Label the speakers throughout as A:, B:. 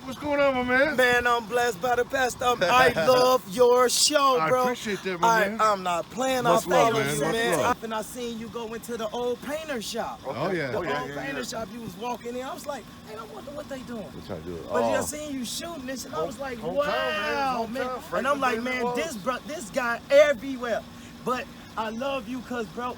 A: What's going on, my man?
B: Man, I'm blessed by the best. I love your show, bro.
A: I appreciate that, my man.
B: I'm not playing.
A: Much
B: I
A: love,
B: follow
A: man.
B: you,
A: Much
B: man.
A: love.
B: And I seen you go into the old painter shop.
A: Oh, yeah.
B: The old painter shop. You was walking in. I was like, hey, I wonder what they doing.
A: That's how I do it.
B: But I seen you shooting this, and I was like, wow, man. And I'm like, man, this guy everywhere. But I love you, cause bro,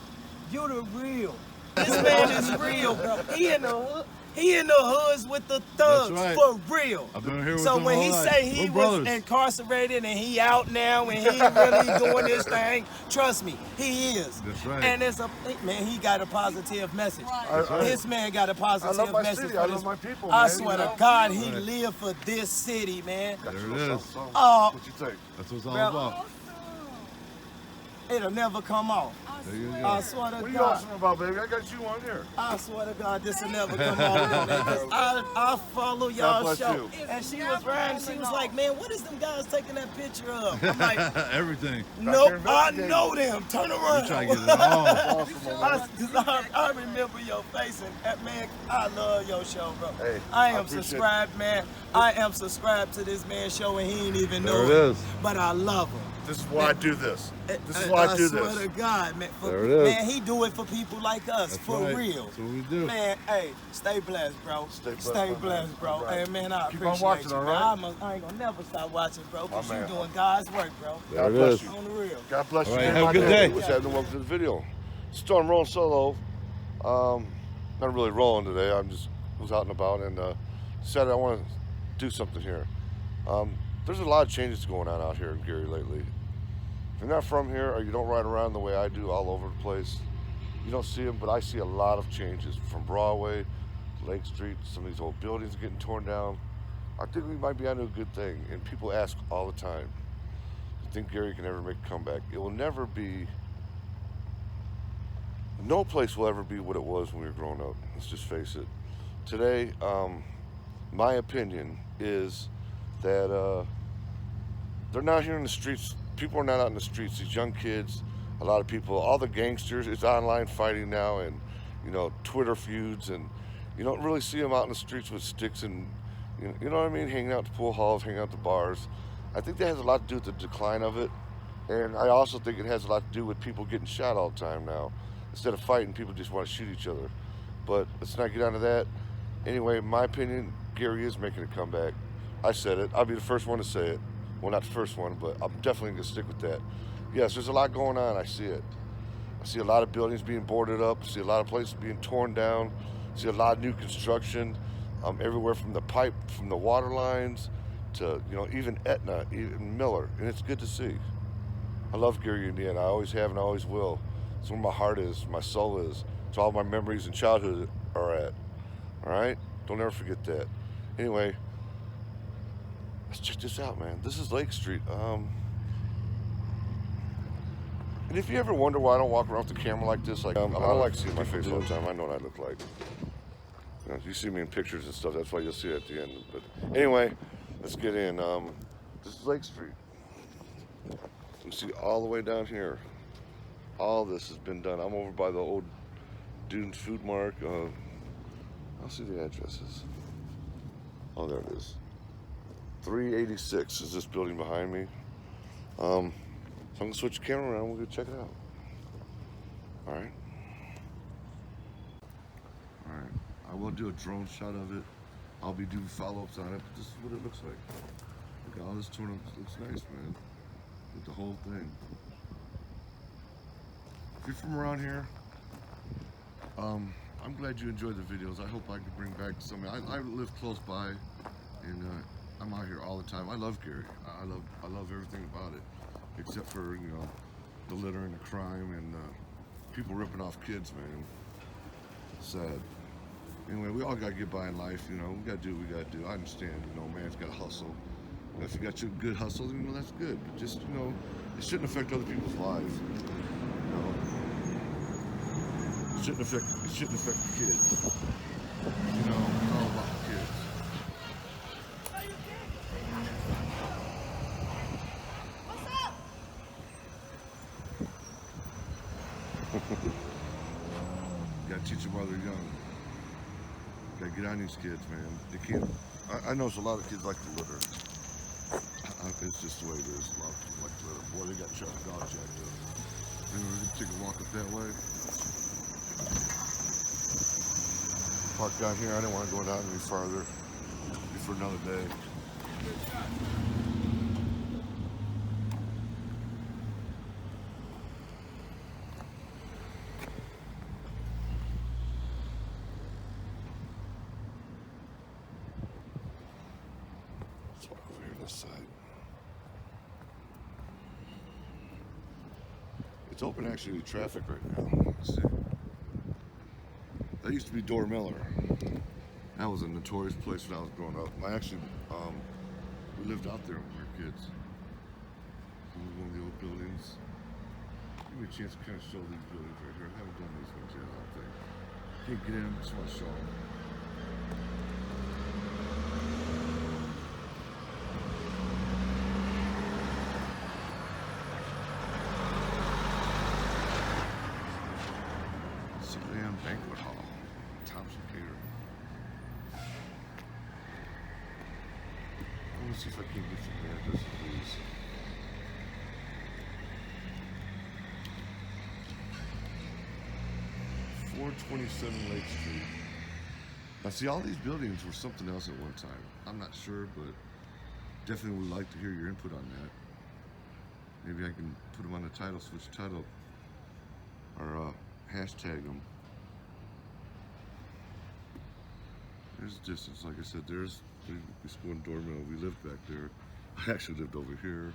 B: you the real. This man is real, bro. He in the hood. He in the hoods with the thugs, for real.
A: I've been here with
B: so
A: them
B: when
A: all
B: he
A: night.
B: say he was incarcerated and he out now and he really doing this thing, trust me, he is.
A: That's right.
B: And it's a man. He got a positive message. This man got a positive message.
C: I love my people.
B: I swear to God, he lived for this city, man.
A: There it is.
B: Oh,
C: What you think?
A: That's what it's all about.
B: it'll never come off.
A: There you go.
B: I swear to
C: What are you
B: God.
C: awesome about, baby? I got you on here.
B: I swear to God, this will never come off, man. 'Cause I follow y'all
C: bless
B: show.
C: you.
B: And she was riding, she was like, man, what is them guys taking that picture of? I'm like,
A: Everything.
B: nope, I know them. Turn around.
A: You try to get it all.
B: I remember your face, and man, I love your show, bro.
C: Hey,
B: I
C: I
B: am
C: appreciate
B: subscribed, man. I am subscribed to this man's show, and he ain't even know
A: There it is.
B: But I love him.
C: This is why I do this. This is why I do
B: swear
C: this.
B: to God, man.
A: There it is.
B: Man, he do it for people like us,
A: That's
B: for
A: right.
B: real.
A: That's what we do.
B: Man, hey, stay blessed, bro.
C: Stay blessed,
B: Stay
C: my
B: blessed,
C: man.
B: bro.
C: All right.
B: Hey, man, I
C: Keep on
B: appreciate
C: watching,
B: you,
C: all
B: man.
C: right?
B: I ain't gonna never stop watching, bro, because
C: My
B: you
C: man.
B: doing God's work, bro.
A: There
C: God
A: it
C: bless
A: is.
C: you.
B: On the real.
C: God bless you.
A: All right,
C: man.
A: have a good day.
C: What's happening? Welcome to the video. Storm rolling solo. Not really rolling today. I'm just was out and about and decided I want to do something here. There's a lot of changes going on out here in Gary lately. If you're not from here or you don't ride around the way I do all over the place, you don't see them, but I see a lot of changes from Broadway to Lake Street. Some of these old buildings are getting torn down. I think we might be onto a good thing, and people ask all the time, do you think Gary can ever make a comeback? It will never be, no place will ever be what it was when we were growing up. Let's just face it. Today, my opinion is that they're not here in the streets. People are not out in the streets. These young kids, a lot of people, all the gangsters, it's online fighting now, and Twitter feuds, and you don't really see them out in the streets with sticks and you know what I mean, hanging out at the pool halls, hanging out at the bars. I think that has a lot to do with the decline of it, and I also think it has a lot to do with people getting shot all the time now. Instead of fighting, people just want to shoot each other. But let's not get onto that. Anyway, in my opinion, Gary is making a comeback. I said it. I'll be the first one to say it. Well, not the first one, but I'm definitely going to stick with that. Yes, there's a lot going on. I see it. I see a lot of buildings being boarded up. I see a lot of places being torn down. I see a lot of new construction everywhere from the pipe, from the water lines to, even Etna, even Miller. And it's good to see. I love Gary, Indiana. I always have and I always will. It's where my heart is, my soul is. It's all my memories and childhood are at. All right? Don't ever forget that. Anyway, let's check this out, man. This is Lake Street. And if you ever wonder why I don't walk around with the camera like this, I don't like seeing my face all the time. I know what I look like. You see me in pictures and stuff. That's why you'll see it at the end. But anyway, let's get in. This is Lake Street. You see all the way down here. All this has been done. I'm over by the old Dunes Food Mark. I'll see the addresses. Oh, there it is. 386 is this building behind me. So I'm gonna switch the camera around. We'll go check it out. All right. All right. I will do a drone shot of it. I'll be doing follow-ups on it, but this is what it looks like. Look at all this torn up. It looks nice, man. With the whole thing. If you're from around here, I'm glad you enjoyed the videos. I hope I could bring back some. I live close by, and I'm out here all the time. I love Gary. I love everything about it, except for the litter and the crime and people ripping off kids, man. Sad. Anyway, we all gotta get by in life. We gotta do what we gotta do. I understand. Man's gotta hustle. And if you got your good hustle, then that's good. But just it shouldn't affect other people's lives. It shouldn't affect the kids. It's all about the kids. You gotta teach them while they're young. Gotta get on these kids, man. They can't I know a lot of kids like to litter. It's just the way it is. A lot of people like to litter. Boy, they got Charlie dog jacked up. Anyway, we're gonna take a walk up that way. Park down here. I didn't want to go down any farther. Be for another day. Let's walk over here to this side. It's open actually to traffic right now. Let's see. That used to be Door Miller. That was a notorious place when I was growing up. I actually, we lived out there when we were kids. This is one of the old buildings. Give me a chance to kind of show these buildings right here. I haven't done these ones yet, I don't think. Can't get in, just want to show them. Sickland Banquet Hall, Thompson Catering. Let me see if I can get some addresses, please. .427 Lake Street. Now, see, all these buildings were something else at one time. I'm not sure, but definitely would like to hear your input on that. Maybe I can put them on the title, switch title, or hashtag them. There's the distance, like I said, there's the school in Door Mill. We lived back there. I actually lived over here.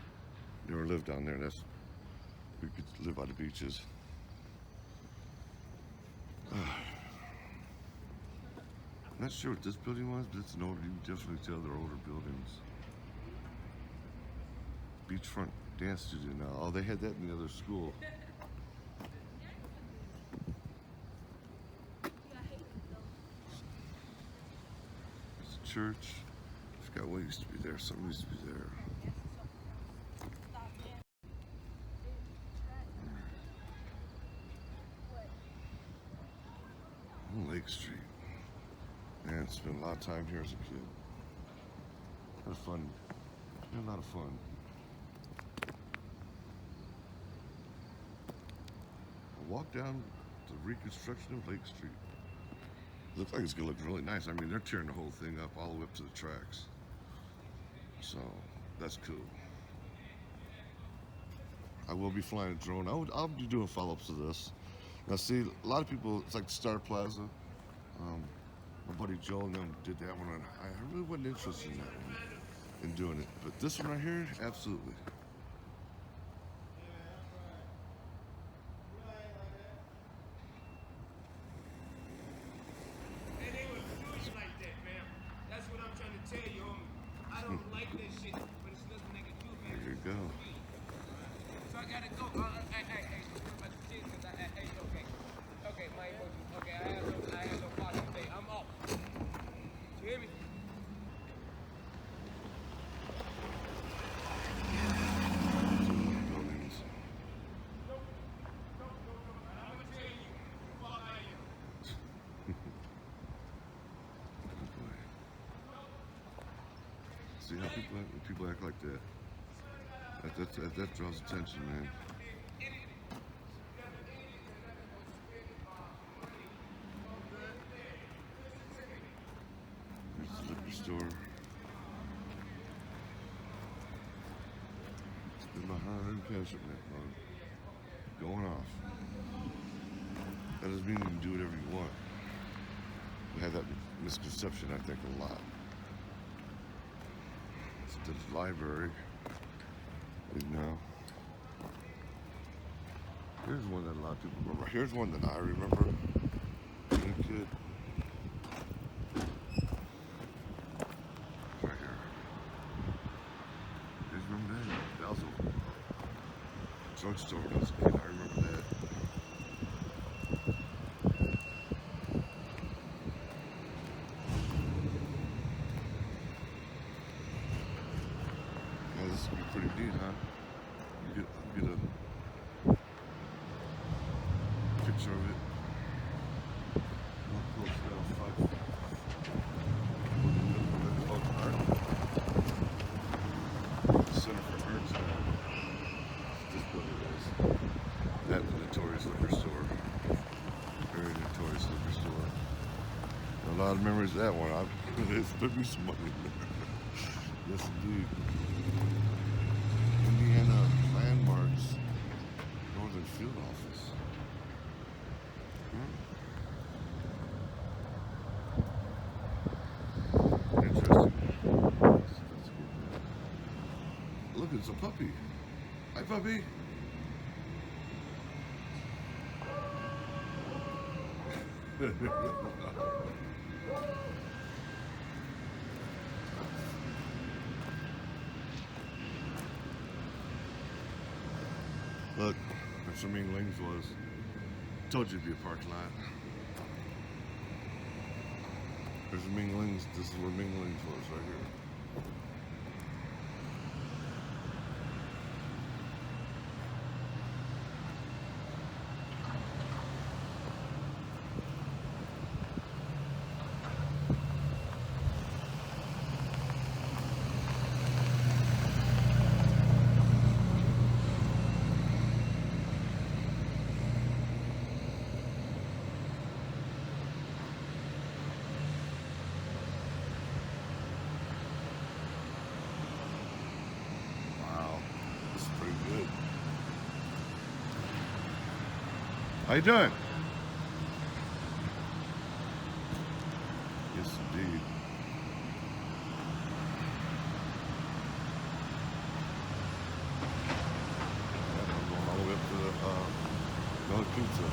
C: Never lived down there. We could live by the beaches. I'm not sure what this building was, but it's an older, you can definitely tell they're older buildings. Beachfront dance studio now. Oh, they had that in the other school. It's a church. I forgot what used to be there. Something used to be there. Lake Street. Man, spent a lot of time here as a kid. Had fun. Had a lot of fun. I walked down the reconstruction of Lake Street. Looks like it's gonna look really nice. I mean, they're tearing the whole thing up all the way up to the tracks. So that's cool. I will be flying a drone. I'll be doing follow-ups to this. Now, see, a lot of people, it's like the Star Plaza. My buddy Joel and them did that one, and I really wasn't interested in that one, in doing it. But this one right here, absolutely.
D: And they would do you like that, man. That's what I'm trying to tell you, homie. I don't like that shit, but it's nothing they can do, man.
C: There you go.
D: So I gotta go. Hey, about the kids, cause okay, my emotions. Okay, I have no part today. I'm off. You hear me?
C: Buildings.
D: I'm gonna tell you, who I am.
C: Oh boy. See how people act like that. That draws attention, man. There's the liquor store. It's been behind cash up that one. Going off. That doesn't mean you can do whatever you want. We have that misconception, I think, a lot. It's the library. Now, here's one that a lot of people remember. Here's one that I remember being a kid. Right here. You guys remember that? That was a drugstore when I was a kid. I remember that. Yeah, this would be pretty neat, huh? You get a picture of it. Up close now, 5. memories of that one. There's be some money in there. Yes, indeed. Indiana Landmarks, Northern Field Office. Interesting. That's cool. Look, it's a puppy. Hi, puppy. Look, that's where Ming Ling's was. Told you it'd be a parking lot. There's Ming Ling's. This is where Ming Ling's was, right here. How you doing? Yes, indeed. Yeah, I'm going all the way up to the Dog Pizza.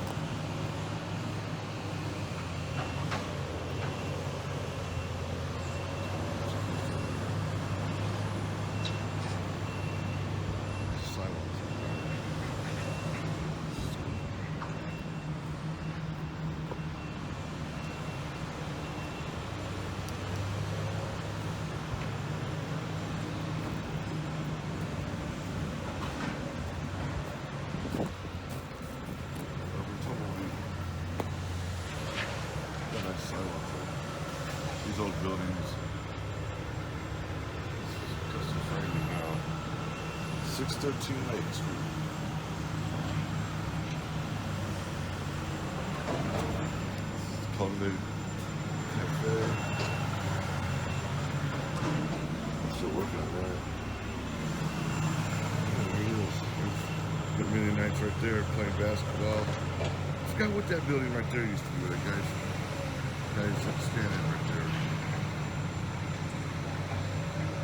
C: These old buildings. Just right now. 613 Lake Street. Cultivated Cafe. Still working on that. Got many nights right there playing basketball. I forgot what that building right there used to be. That guy's standing right there.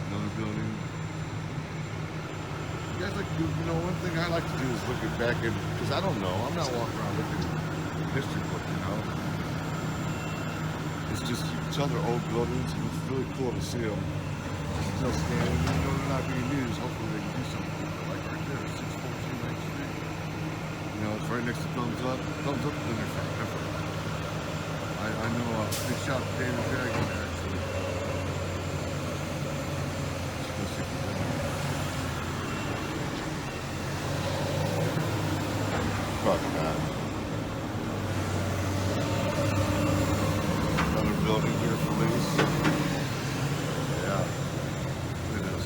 C: Another building. You guys like to do, one thing I like to do is look at back in, because I don't know, I'm not walking around looking at the history book, It's just, you can tell they're old buildings, and it's really cool to see them still standing. They're not being used. Hopefully they can do something with it. Like right there, 614 Lake Street. It's right next to Thumbs Up. Thumbs Up has been there forever. I know a big shot to David Dragon there, actually. Let's see if he's in there. Probably not. Another building here for lease. Yeah, it is.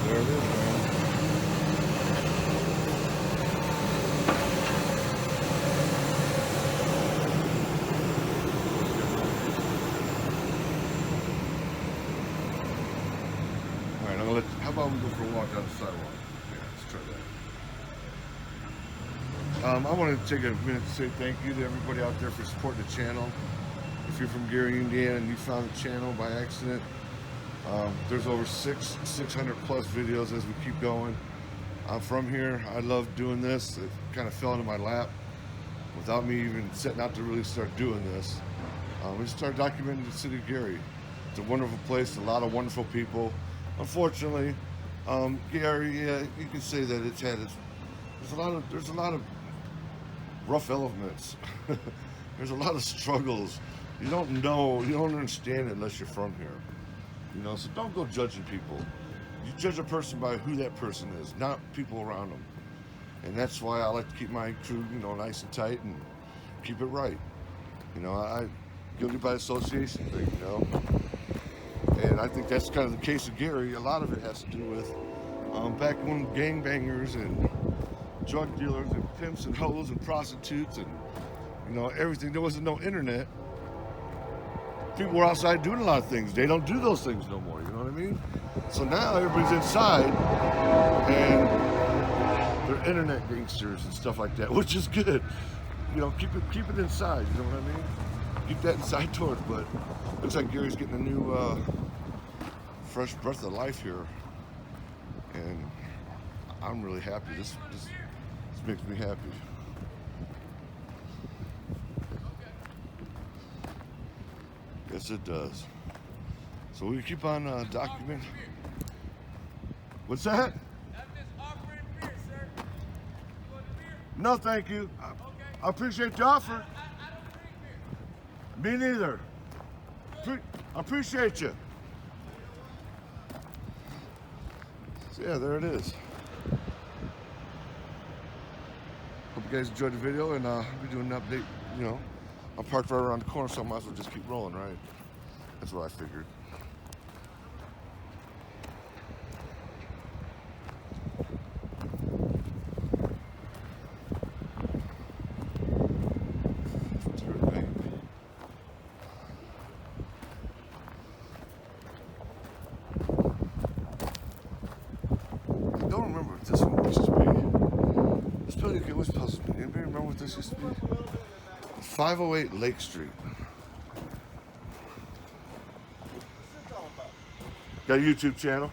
C: There it is, man. Alright, how about we go for a walk down the sidewalk? Yeah, let's try that. I want to take a minute to say thank you to everybody out there for supporting the channel. If you're from Gary, Indiana, and you found the channel by accident, there's over 600 plus videos as we keep going. I'm from here. I love doing this. It kind of fell into my lap without me even setting out to really start doing this. We started documenting the city of Gary. It's a wonderful place, a lot of wonderful people. Unfortunately, Gary, you can say that there's a lot of rough elements. There's a lot of struggles. You don't understand it unless you're from here. So don't go judging people. You judge a person by who that person is, not people around them. And that's why I like to keep my crew, nice and tight and keep it right. I guilty by association thing, And I think that's kind of the case of Gary. A lot of it has to do with back when gangbangers and drug dealers and pimps and hoes and prostitutes and, you know, everything, there wasn't no internet. People were outside doing a lot of things. They don't do those things no more, you know what I mean? So now everybody's inside and they're internet gangsters and stuff like that, which is good. You know, keep it inside, you know what I mean? Keep that inside doors, but looks like Gary's getting a new fresh breath of life here. And I'm really happy. This makes me happy. Yes, it does. So we keep on documenting. What's that?
D: I'm just offering beer, sir. You want a beer?
C: No, thank you. I appreciate the offer.
D: I don't drink beer.
C: Me neither. I appreciate you. So yeah, there it is. Hope you guys enjoyed the video, and I'll be doing an update. You know, I'm parked right around the corner, so I might as well just keep rolling, right? That's what I figured. I don't remember what this one used to be. This building always puzzles me. Anybody remember what this used to be? 508 Lake Street. Got a YouTube channel.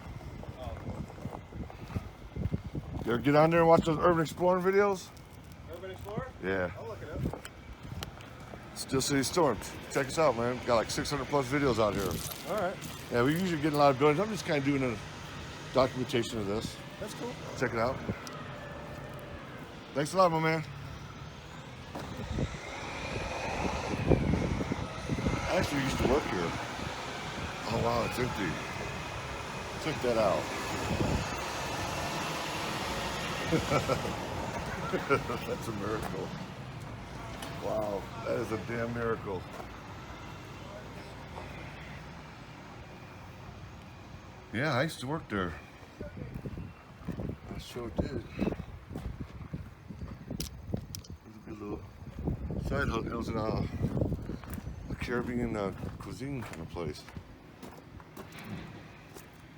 C: You ever get on there and watch those urban exploring videos?
E: Urban Explorer?
C: Yeah.
E: I'll look it up.
C: Steel City Storms. Check us out, man. Got like 600 plus videos out here.
E: All right.
C: Yeah, we usually get a lot of buildings. I'm just kind of doing a documentation of this.
E: That's cool.
C: Check it out. Thanks a lot, my man. I actually used to work here. Oh wow, it's empty. Check that out. That's a miracle. Wow, that is a damn miracle. Yeah, I used to work there. I sure did. It was a good little side hustle. It was a Caribbean cuisine kind of place.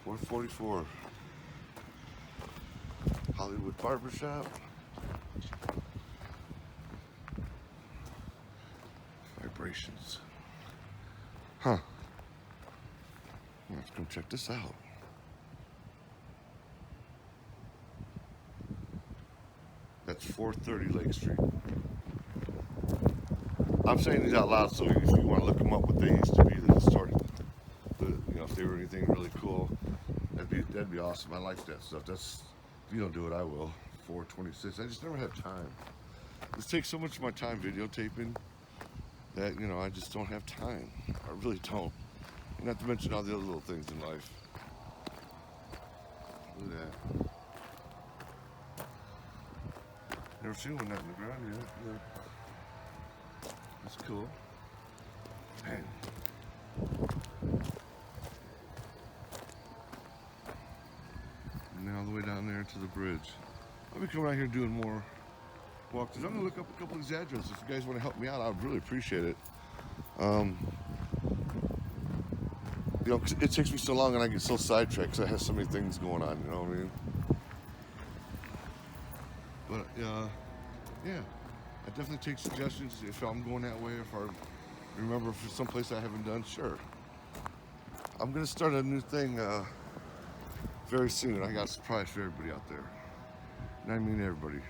C: 444. Hollywood Barbershop. Vibrations. Huh. Let's come check this out. That's 430 Lake Street. I'm saying these out loud, so if you want to look them up, what they used to be, the historic, you know, if they were anything really cool, that'd be awesome. I like that stuff. That's, if you don't do it, I will. 426. I just never had time. This takes so much of my time videotaping that, you know, I just don't have time. I really don't. And not to mention all the other little things in life. Look at that. Never seen one that in the ground yet. Look. That's cool. Man. And now all the way down there to the bridge. I'll be coming out here doing more walkthroughs. I'm gonna look up a couple of these addresses. If you guys want to help me out, I'd really appreciate it. You know, 'cause it takes me so long and I get so sidetracked because I have so many things going on, you know what I mean? But, yeah, I definitely take suggestions if I'm going that way, if I remember if it's someplace I haven't done, sure. I'm gonna start a new thing very soon. I got a surprise for everybody out there. And I mean everybody.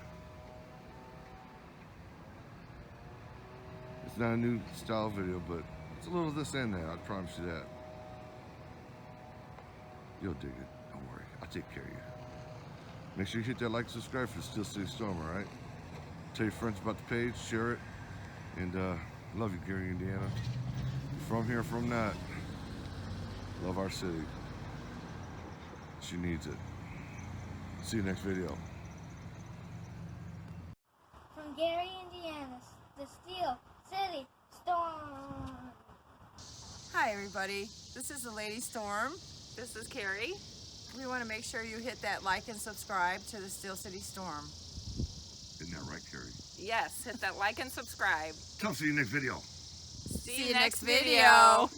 C: It's not a new style video, but it's a little of this and that, I promise you that. You'll dig it, don't worry, I'll take care of you. Make sure you hit that like and subscribe for Steel City Storm, alright? Tell your friends about the page, share it, and love you, Gary, Indiana. From here, from that, love our city. She needs it. See you next video.
F: From Gary, Indiana, the Steel City Storm.
G: Hi everybody, this is the Lady Storm. This is Carrie.
E: We want to make sure you hit that like and subscribe to the Steel City Storm.
C: Isn't that right, Carrie?
G: Yes, hit that like and subscribe.
C: Tell us see you next video.
E: See you next video.